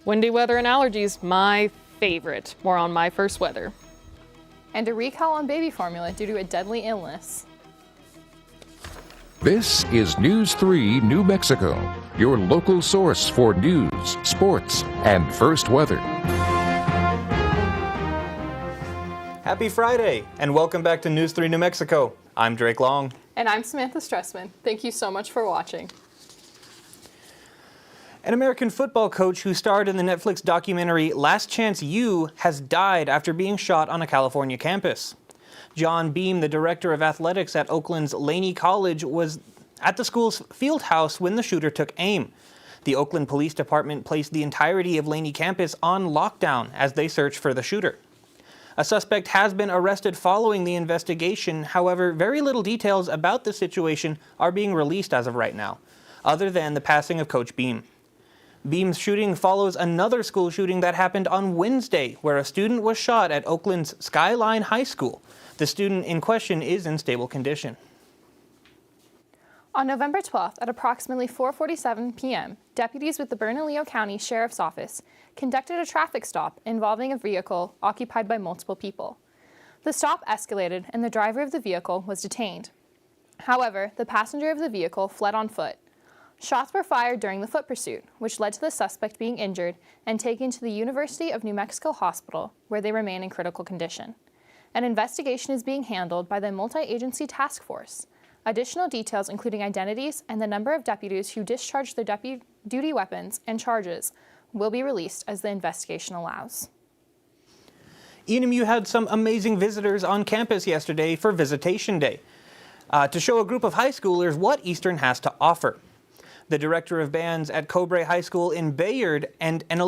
Windy weather and allergies, my favorite. More on My First Weather. And a recall on baby formula due to a deadly illness. This is News 3 New Mexico, your local source for news, sports, and first weather. Happy Friday, and welcome back to News 3 New Mexico. I'm Drake Long. And I'm Samantha Stressman. Thank you so much for watching. An American football coach who starred in the Netflix documentary Last Chance U has died after being shot on a California campus. John Beam, the director of athletics at Oakland's Laney College, was at the school's field house when the shooter took aim. The Oakland Police Department placed the entirety of Laney campus on lockdown as they search for the shooter. A suspect has been arrested following the investigation. However, very little details about the situation are being released as of right now, other than the passing of Coach Beam. Beam's shooting follows another school shooting that happened on Wednesday, where a student was shot at Oakland's Skyline High School. The student in question is in stable condition. On November 12th at approximately 4:47 p.m., deputies with the Bernalillo County Sheriff's Office conducted a traffic stop involving a vehicle occupied by multiple people. The stop escalated and the driver of the vehicle was detained. However, the passenger of the vehicle fled on foot. Shots were fired during the foot pursuit, which led to the suspect being injured and taken to the University of New Mexico Hospital, where they remain in critical condition. An investigation is being handled by the multi-agency task force. Additional details, including identities and the number of deputies who discharged their duty weapons and charges, will be released as the investigation allows. KENW had some amazing visitors on campus yesterday for Visitation Day to show a group of high schoolers what Eastern has to offer. The director of bands at Cobre High School in Bayard and an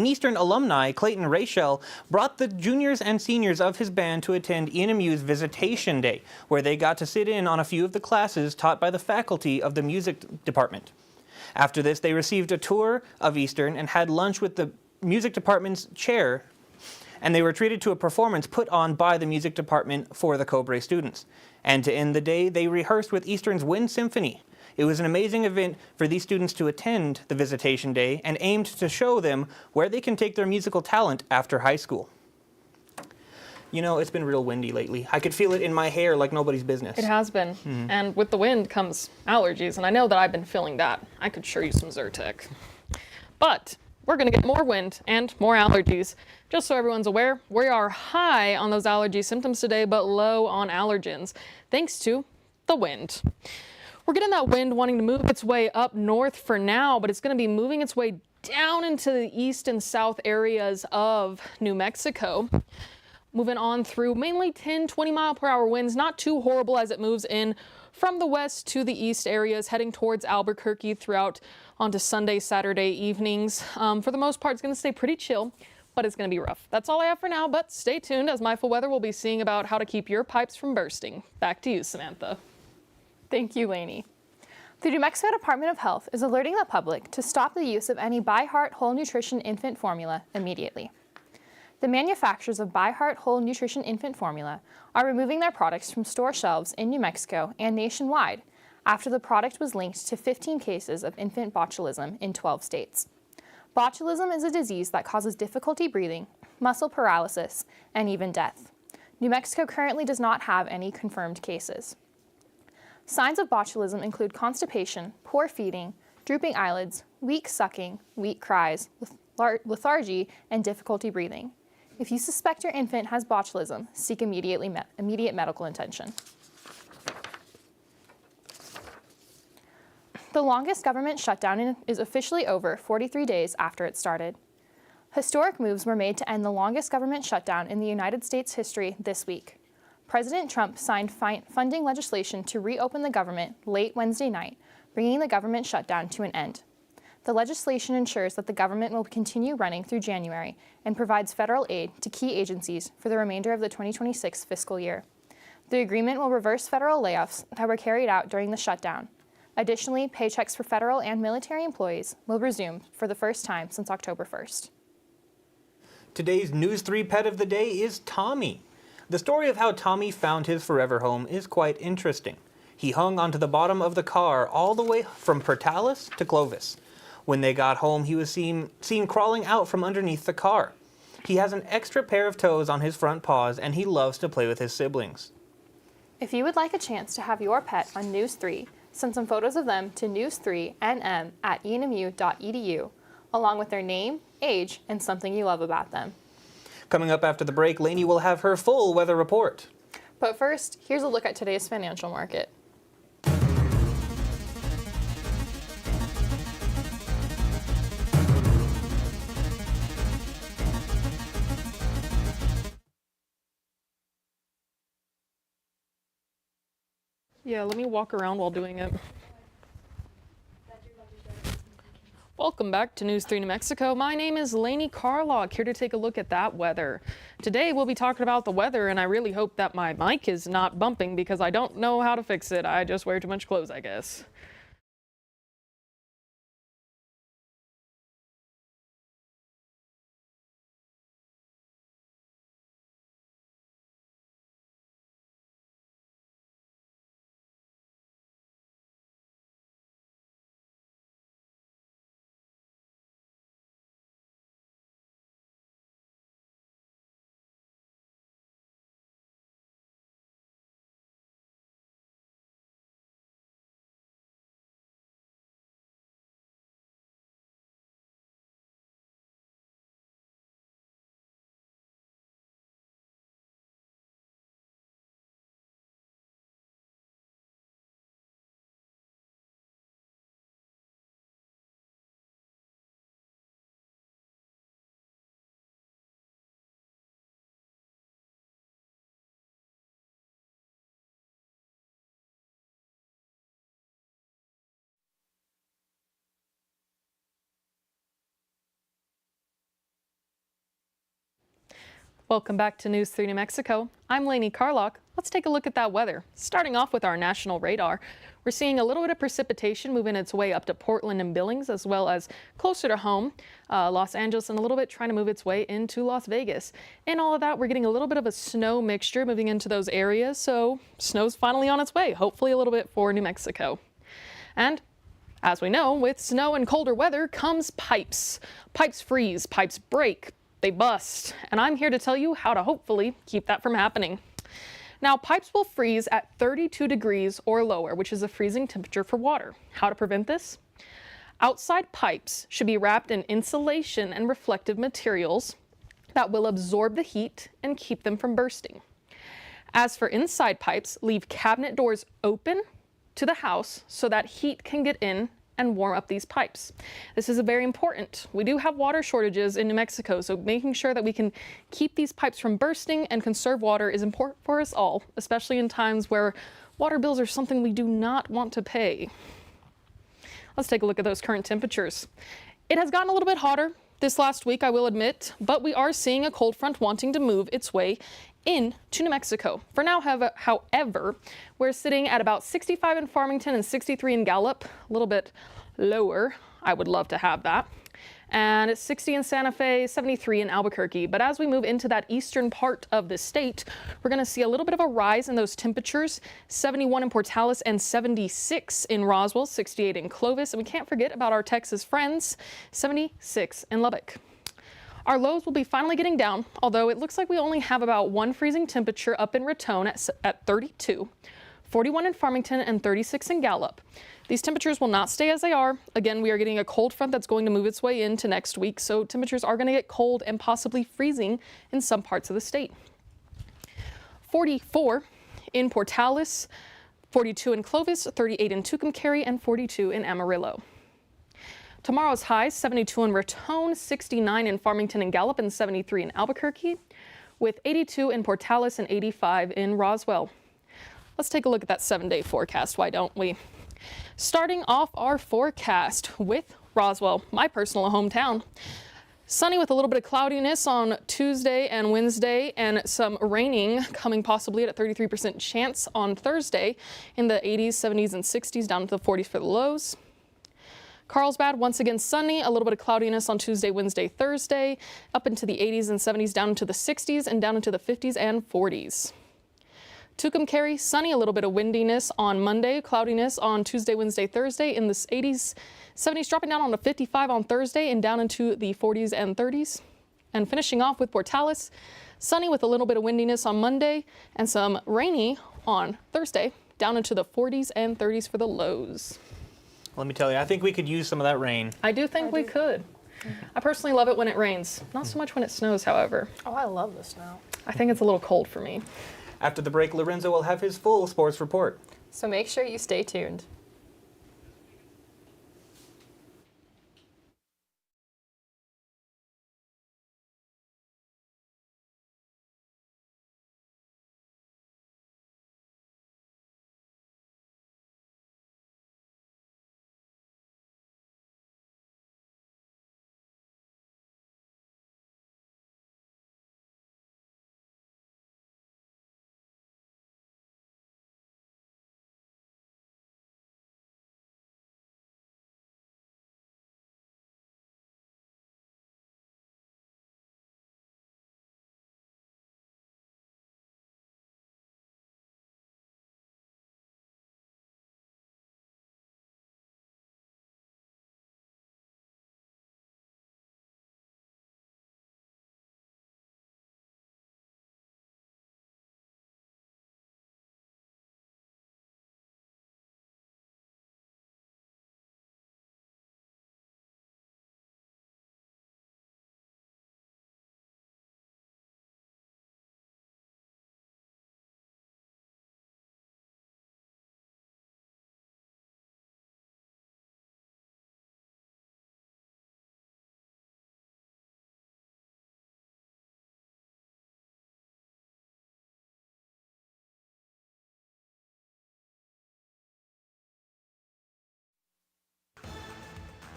Eastern alumni, Clayton Rachel, brought the juniors and seniors of his band to attend KENW's Visitation Day, where they got to sit in on a few of the classes taught by the faculty of the music department. After this, they received a tour of Eastern and had lunch with the music department's chair, and they were treated to a performance put on by the music department for the Cobre students. And to end the day, they rehearsed with Eastern's Wind Symphony. It was an amazing event for these students to attend the Visitation Day and aimed to show them where they can take their musical talent after high school. You know, it's been real windy lately. I could feel it in my hair like nobody's business. It has been. And with the wind comes allergies, and I know that I've been feeling that. I could sure use some Zyrtec. But we're going to get more wind and more allergies. Just so everyone's aware, we are high on those allergy symptoms today, but low on allergens, thanks to the wind. We're getting that wind wanting to move its way up north for now, but it's going to be moving its way down into the east and south areas of New Mexico. Moving on through mainly 10-20 mile per hour winds, not too horrible as it moves in from the west to the east areas, heading towards Albuquerque throughout onto Sunday, Saturday evenings. For the most part, it's going to stay pretty chill, but it's going to be rough. That's all I have for now, but stay tuned as Mindful Weather will be seeing about how to keep your pipes from bursting. Back to you, Samantha. Thank you, Lainey. The New Mexico Department of Health is alerting the public to stop the use of any ByHeart Whole Nutrition infant formula immediately. The manufacturers of ByHeart Whole Nutrition infant formula are removing their products from store shelves in New Mexico and nationwide after the product was linked to 15 cases of infant botulism in 12 states. Botulism is a disease that causes difficulty breathing, muscle paralysis, and even death. New Mexico currently does not have any confirmed cases. Signs of botulism include constipation, poor feeding, drooping eyelids, weak sucking, weak cries, lethargy, and difficulty breathing. If you suspect your infant has botulism, seek immediate medical attention. The longest government shutdown is officially over 43 days after it started. Historic moves were made to end the longest government shutdown in the United States history this week. President Trump signed funding legislation to reopen the government late Wednesday night, bringing the government shutdown to an end. The legislation ensures that the government will continue running through January and provides federal aid to key agencies for the remainder of the 2026 fiscal year. The agreement will reverse federal layoffs that were carried out during the shutdown. Additionally, paychecks for federal and military employees will resume for the first time since October 1st. Today's News 3 pet of the day is Tommy. The story of how Tommy found his forever home is quite interesting. He hung onto the bottom of the car all the way from Portales to Clovis. When they got home, he was seen crawling out from underneath the car. He has an extra pair of toes on his front paws, and he loves to play with his siblings. If you would like a chance to have your pet on News 3, send some photos of them to news3nm@kenw.edu, along with their name, age, and something you love about them. Coming up after the break, Lainey will have her full weather report. But first, here's a look at today's financial market. Yeah, let me walk around while doing it. Welcome back to News 3 New Mexico. My name is Lainey Carlock, here to take a look at that weather. Today we'll be talking about the weather, and I really hope that my mic is not bumping because I don't know how to fix it. I just wear too much clothes, I guess. Welcome back to News 3 New Mexico. I'm Lainey Carlock. Let's take a look at that weather. Starting off with our national radar, we're seeing a little bit of precipitation moving its way up to Portland and Billings, as well as closer to home, Los Angeles, and a little bit trying to move its way into Las Vegas. In all of that, we're getting a little bit of a snow mixture moving into those areas, so snow's finally on its way, hopefully a little bit for New Mexico. And as we know, with snow and colder weather comes pipes. Pipes freeze, pipes break, they bust, and I'm here to tell you how to hopefully keep that from happening. Now, pipes will freeze at 32 degrees or lower, which is a freezing temperature for water. How to prevent this? Outside pipes should be wrapped in insulation and reflective materials that will absorb the heat and keep them from bursting. As for inside pipes, leave cabinet doors open to the house so that heat can get in and warm up these pipes. This is very important. We do have water shortages in New Mexico, so making sure that we can keep these pipes from bursting and conserve water is important for us all, especially in times where water bills are something we do not want to pay. Let's take a look at those current temperatures. It has gotten a little bit hotter this last week, I will admit, but we are seeing a cold front wanting to move its way into New Mexico. For now, however, we're sitting at about 65 in Farmington and 63 in Gallup, a little bit lower. I would love to have that. And it's 60 in Santa Fe, 73 in Albuquerque. But as we move into that eastern part of the state, we're going to see a little bit of a rise in those temperatures, 71 in Portales and 76 in Roswell, 68 in Clovis. And we can't forget about our Texas friends, 76 in Lubbock. Our lows will be finally getting down, although it looks like we only have about one freezing temperature up in Raton at 32, 41 in Farmington, and 36 in Gallup. These temperatures will not stay as they are. Again, we are getting a cold front that's going to move its way into next week, so temperatures are going to get cold and possibly freezing in some parts of the state. 44 in Portales, 42 in Clovis, 38 in Tucumcari, and 42 in Amarillo. Tomorrow's highs, 72 in Raton, 69 in Farmington and Gallup, and 73 in Albuquerque, with 82 in Portales and 85 in Roswell. Let's take a look at that 7-day forecast, why don't we? Starting off our forecast with Roswell, my personal hometown. Sunny with a little bit of cloudiness on Tuesday and Wednesday, and some raining coming possibly at a 33% chance on Thursday in the 80s, 70s, and 60s, down to the 40s for the lows. Carlsbad, once again sunny, a little bit of cloudiness on Tuesday, Wednesday, Thursday, up into the 80s and 70s, down into the 60s, and down into the 50s and 40s. Tucumcari, sunny, a little bit of windiness on Monday, cloudiness on Tuesday, Wednesday, Thursday in the 80s, 70s, dropping down on a 55 on Thursday and down into the 40s and 30s. And finishing off with Portales, sunny with a little bit of windiness on Monday and some rainy on Thursday, down into the 40s and 30s for the lows. Let me tell you, I think we could use some of that rain. I do think we could. I personally love it when it rains. Not so much when it snows, however. Oh, I love the snow. I think it's a little cold for me. After the break, Lorenzo will have his full sports report. So make sure you stay tuned.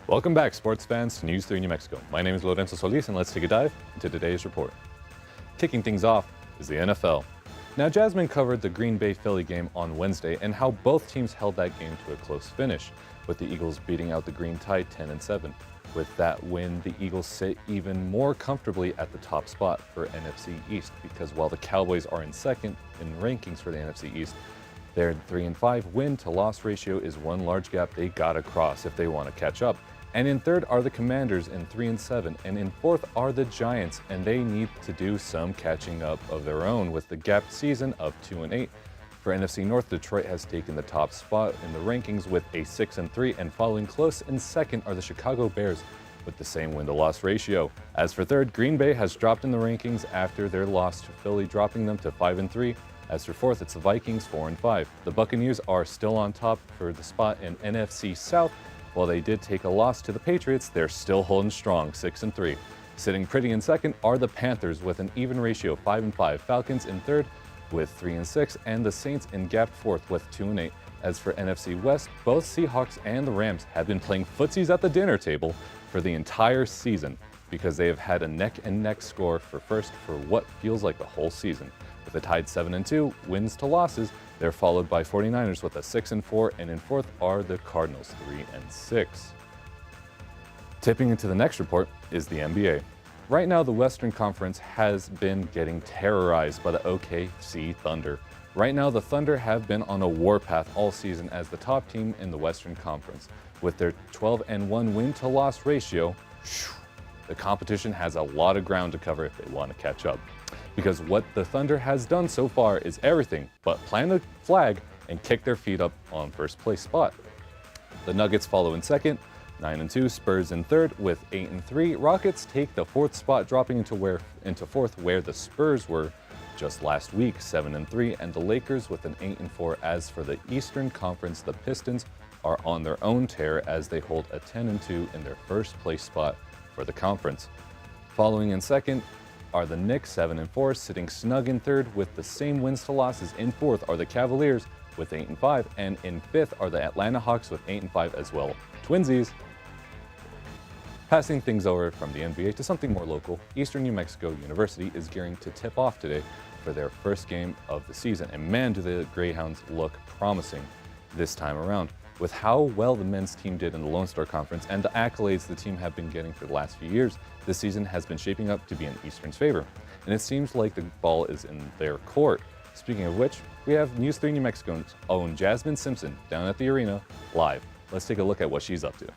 Welcome back, sports fans, to News 3 New Mexico. My name is Lorenzo Solis, and let's take a dive into today's report. Kicking things off is the NFL. Now, Jasmine covered the Green Bay Philly game on Wednesday and how both teams held that game to a close finish, with the Eagles beating out the Green Tide 10-7. With that win, the Eagles sit even more comfortably at the top spot for NFC East, because while the Cowboys are in second in rankings for the NFC East, their 3-5 win-to-loss ratio is one large gap they gotta cross if they want to catch up. And in third are the Commanders in 3-7, and in fourth are the Giants, and they need to do some catching up of their own with the gap season of 2-8. For NFC North, Detroit has taken the top spot in the rankings with a 6-3, and following close in second are the Chicago Bears with the same win-to-loss ratio. As for third, Green Bay has dropped in the rankings after their loss to Philly, dropping them to 5-3. As for fourth, it's the Vikings 4-5. The Buccaneers are still on top for the spot in NFC South. While they did take a loss to the Patriots, they're still holding strong, 6-3. Sitting pretty in second are the Panthers with an even ratio of 5-5. Falcons in third with 3-6, and the Saints in gap fourth with 2-8. As for NFC West, both Seahawks and the Rams have been playing footsies at the dinner table for the entire season, because they have had a neck-and-neck score for first for what feels like the whole season. With the Tide 7-2, wins to losses, they're followed by 49ers with a 6-4, and in fourth are the Cardinals, 3-6. Tipping into the next report is the NBA. Right now, the Western Conference has been getting terrorized by the OKC Thunder. Right now, the Thunder have been on a warpath all season as the top team in the Western Conference. With their 12-1 win-to-loss ratio, the competition has a lot of ground to cover if they want to catch up. Because what the Thunder has done so far is everything but plant a flag and kick their feet up on first place spot. The Nuggets follow in second, 9-2, Spurs in third with 8-3. Rockets take the fourth spot, dropping into fourth where the Spurs were just last week, 7-3, and the Lakers with an 8-4. As for the Eastern Conference, the Pistons are on their own tear as they hold a 10-2 in their first place spot for the conference. Following in second are the Knicks, 7-4, sitting snug in third with the same wins to losses. In fourth are the Cavaliers with 8-5, and in fifth are the Atlanta Hawks with 8-5 as well. Twinsies. Passing things over from the NBA to something more local, Eastern New Mexico University is gearing to tip off today for their first game of the season, and man, do the Greyhounds look promising this time around. With how well the men's team did in the Lone Star Conference and the accolades the team have been getting for the last few years, this season has been shaping up to be in Eastern's favor. And it seems like the ball is in their court. Speaking of which, we have News 3 New Mexico's own Jasmine Simpson down at the arena live. Let's take a look at what she's up to.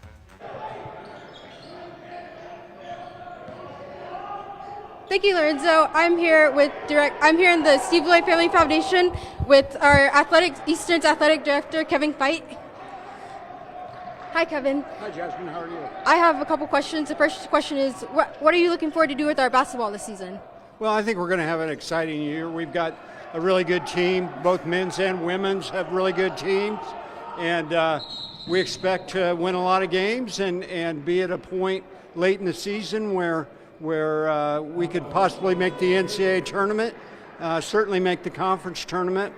Thank you, Lorenzo. I'm here in the Steve Lloyd Family Foundation with our Eastern's athletic director, Kevin Fite. Hi, Kevin. Hi, Jasmine. How are you? I have a couple questions. The first question is, what are you looking forward to do with our basketball this season? Well, I think we're going to have an exciting year. We've got a really good team. Both men's and women's have really good teams. And we expect to win a lot of games and be at a point late in the season where we could possibly make the NCAA tournament, certainly make the conference tournament.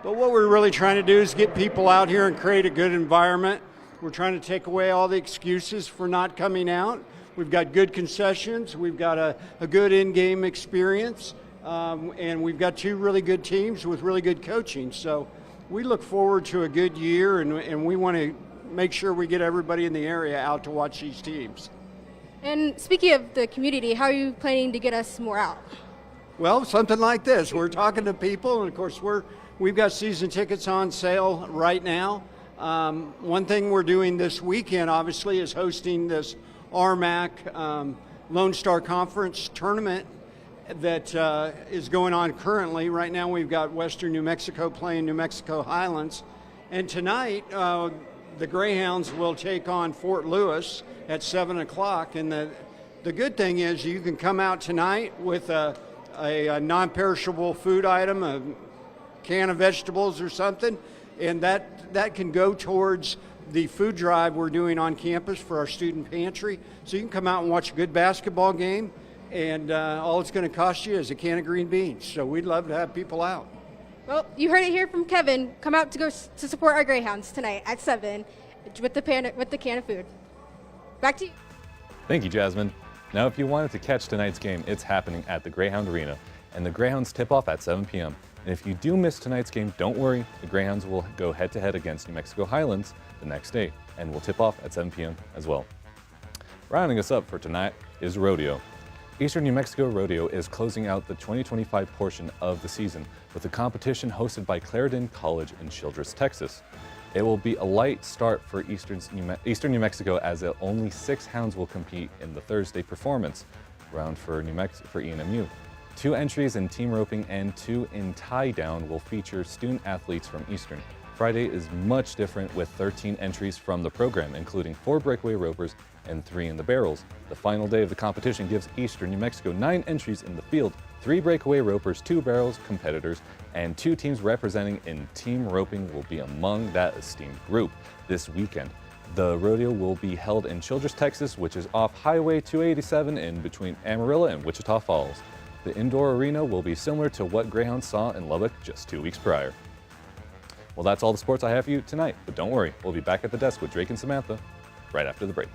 But what we're really trying to do is get people out here and create a good environment. We're trying to take away all the excuses for not coming out. We've got good concessions. We've got a good in-game experience. And we've got two really good teams with really good coaching. So we look forward to a good year, and we want to make sure we get everybody in the area out to watch these teams. And speaking of the community, how are you planning to get us more out? Well, something like this. We're talking to people, and of course we've got season tickets on sale right now. One thing we're doing this weekend, obviously, is hosting this RMAC Lone Star Conference tournament that is going on currently. Right now we've got Western New Mexico playing New Mexico Highlands. And tonight, the Greyhounds will take on Fort Lewis at 7 o'clock. And the good thing is you can come out tonight with a non-perishable food item, a can of vegetables or something, and that can go towards the food drive we're doing on campus for our student pantry. So you can come out and watch a good basketball game, and all it's going to cost you is a can of green beans. So we'd love to have people out. Well, you heard it here from Kevin. Come out to support our Greyhounds tonight at 7 with the can of food. Back to you. Thank you, Jasmine. Now, if you wanted to catch tonight's game, it's happening at the Greyhound Arena, and the Greyhounds tip off at 7 p.m. And if you do miss tonight's game, don't worry. The Greyhounds will go head-to-head against New Mexico Highlands the next day, and will tip off at 7 p.m. as well. Rounding us up for tonight is rodeo. Eastern New Mexico Rodeo is closing out the 2025 portion of the season with a competition hosted by Clarendon College in Childress, Texas. It will be a light start for Eastern New Mexico, as only 6 hounds will compete in the Thursday performance round for ENMU. 2 entries in team roping and 2 in tie down will feature student athletes from Eastern. Friday is much different, with 13 entries from the program, including 4 breakaway ropers and 3 in the barrels. The final day of the competition gives Eastern New Mexico 9 entries in the field, 3 breakaway ropers, 2 barrels competitors, and 2 teams representing in team roping will be among that esteemed group this weekend. The rodeo will be held in Childress, Texas, which is off Highway 287 in between Amarillo and Wichita Falls. The indoor arena will be similar to what Greyhounds saw in Lubbock just 2 weeks prior. Well, that's all the sports I have for you tonight, but don't worry, we'll be back at the desk with Drake and Samantha right after the break.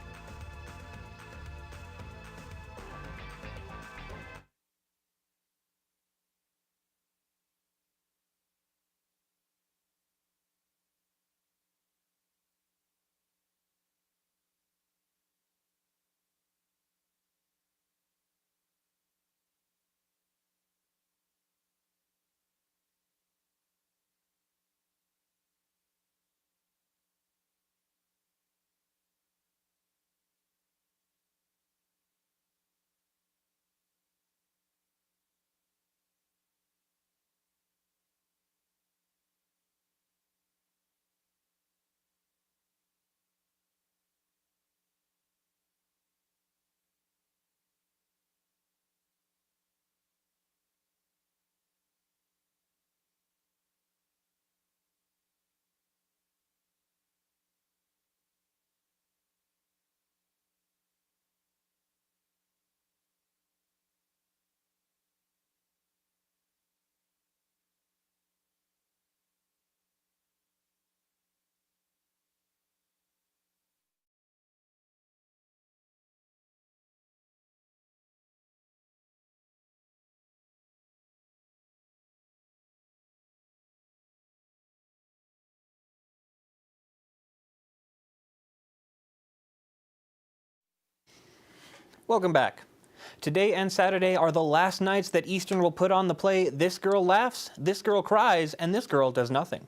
Welcome back. Today and Saturday are the last nights that Eastern will put on the play This Girl Laughs, This Girl Cries, and This Girl Does Nothing.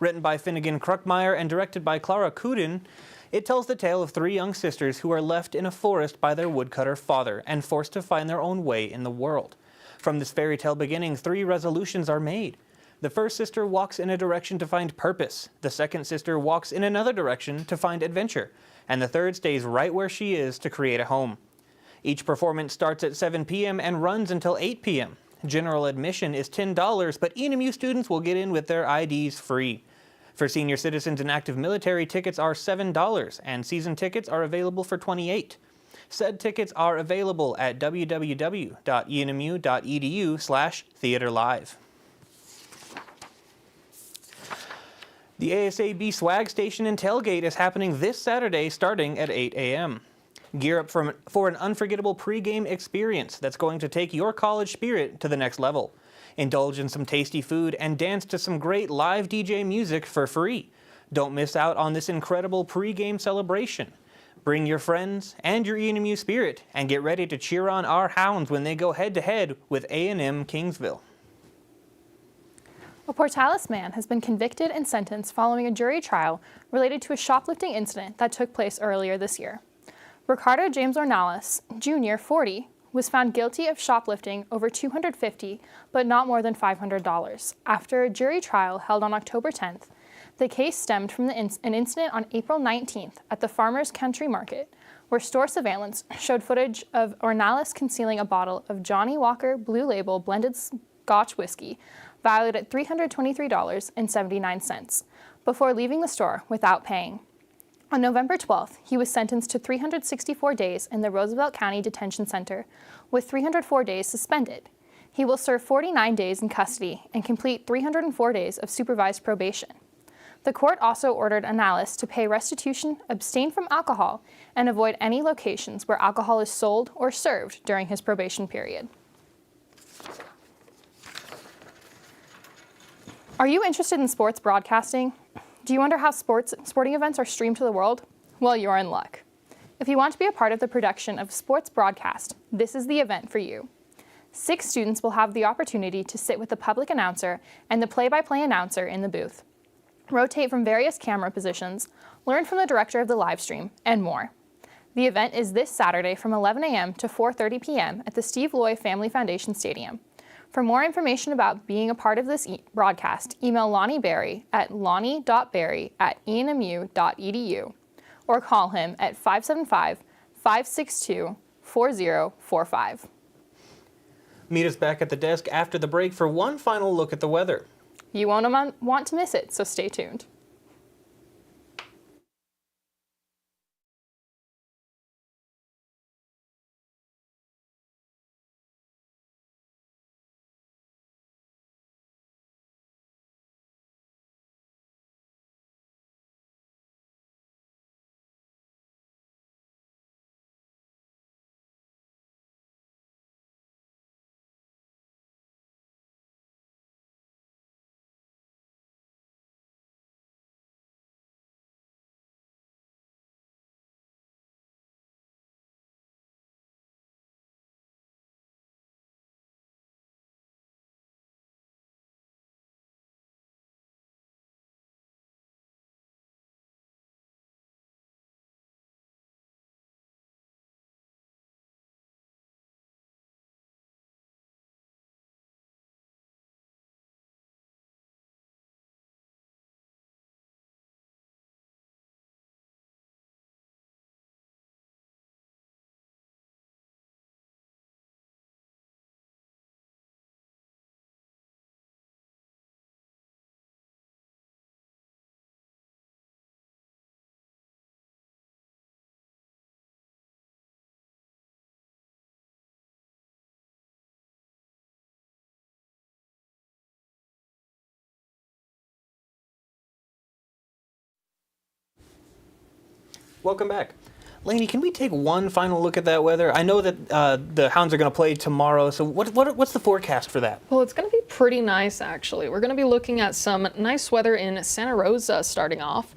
Written by Finnegan Kruckmeyer and directed by Clara Kudin, it tells the tale of three young sisters who are left in a forest by their woodcutter father and forced to find their own way in the world. From this fairy tale beginning, three resolutions are made. The first sister walks in a direction to find purpose, the second sister walks in another direction to find adventure, and the third stays right where she is to create a home. Each performance starts at 7 p.m. and runs until 8 p.m. General admission is $10, but ENMU students will get in with their IDs free. For senior citizens and active military, tickets are $7, and season tickets are available for $28. Said tickets are available at www.enmu.edu/theaterlive. The ASAB Swag Station and Tailgate is happening this Saturday starting at 8 a.m. Gear up for an unforgettable pregame experience that's going to take your college spirit to the next level. Indulge in some tasty food and dance to some great live DJ music for free. Don't miss out on this incredible pregame celebration. Bring your friends and your ENMU spirit and get ready to cheer on our Hounds when they go head-to-head with A&M Kingsville. A Portales man has been convicted and sentenced following a jury trial related to a shoplifting incident that took place earlier this year. Ricardo James Ornelas, Jr., 40, was found guilty of shoplifting over $250, but not more than $500. After a jury trial held on October 10th, the case stemmed from an incident on April 19th at the Farmers Country Market, where store surveillance showed footage of Ornelas concealing a bottle of Johnnie Walker Blue Label blended Scotch whiskey, valued at $323.79, before leaving the store without paying. On November 12th, he was sentenced to 364 days in the Roosevelt County Detention Center, with 304 days suspended. He will serve 49 days in custody and complete 304 days of supervised probation. The court also ordered Ornelas to pay restitution, abstain from alcohol, and avoid any locations where alcohol is sold or served during his probation period. Are you interested in sports broadcasting? Do you wonder how sporting events are streamed to the world? Well, you're in luck. If you want to be a part of the production of sports broadcast, this is the event for you. 6 students will have the opportunity to sit with the public announcer and the play-by-play announcer in the booth, rotate from various camera positions, learn from the director of the live stream, and more. The event is this Saturday from 11 a.m. to 4:30 p.m. at the Steve Loy Family Foundation Stadium. For more information about being a part of this broadcast, email Lonnie Berry at lonnie.berry@enmu.edu or call him at 575-562-4045. Meet us back at the desk after the break for one final look at the weather. You won't want to miss it, so stay tuned. Welcome back. Lainey, can we take one final look at that weather? I know that the Hounds are going to play tomorrow, so what's the forecast for that? Well, it's going to be pretty nice, actually. We're going to be looking at some nice weather in Santa Rosa starting off.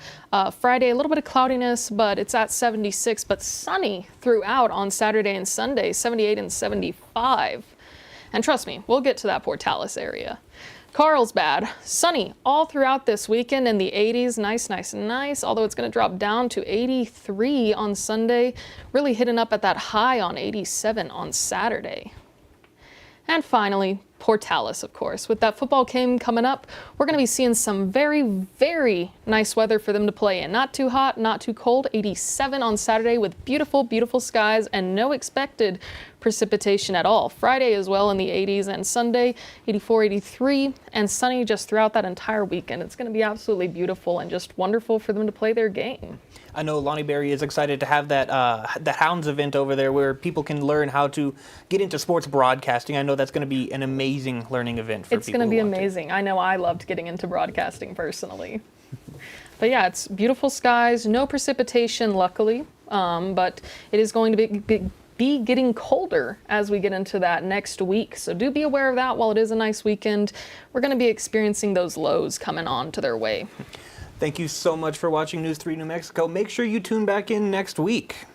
Friday, a little bit of cloudiness, but it's at 76, but sunny throughout on Saturday and Sunday, 78 and 75. And trust me, we'll get to that Portales area. Carlsbad, sunny all throughout this weekend in the 80s. Nice, nice, nice. Although it's going to drop down to 83 on Sunday, really hitting up at that high on 87 on Saturday. And finally, Portales, of course. With that football game coming up, we're going to be seeing some very, very nice weather for them to play in. Not too hot, not too cold. 87 on Saturday with beautiful, beautiful skies and no expected precipitation at all. Friday as well in the 80s, and Sunday 84, 83, and sunny just throughout that entire weekend. It's going to be absolutely beautiful and just wonderful for them to play their game. I know Lonnie Berry is excited to have that Hounds event over there where people can learn how to get into sports broadcasting. I know that's going to be an amazing learning event for people. It's going to be amazing. I know I loved getting into broadcasting personally. But yeah, it's beautiful skies, no precipitation luckily, but it is going to be getting colder as we get into that next week. So do be aware of that. While it is a nice weekend, we're going to be experiencing those lows coming on to their way. Thank you so much for watching News 3 New Mexico. Make sure you tune back in next week.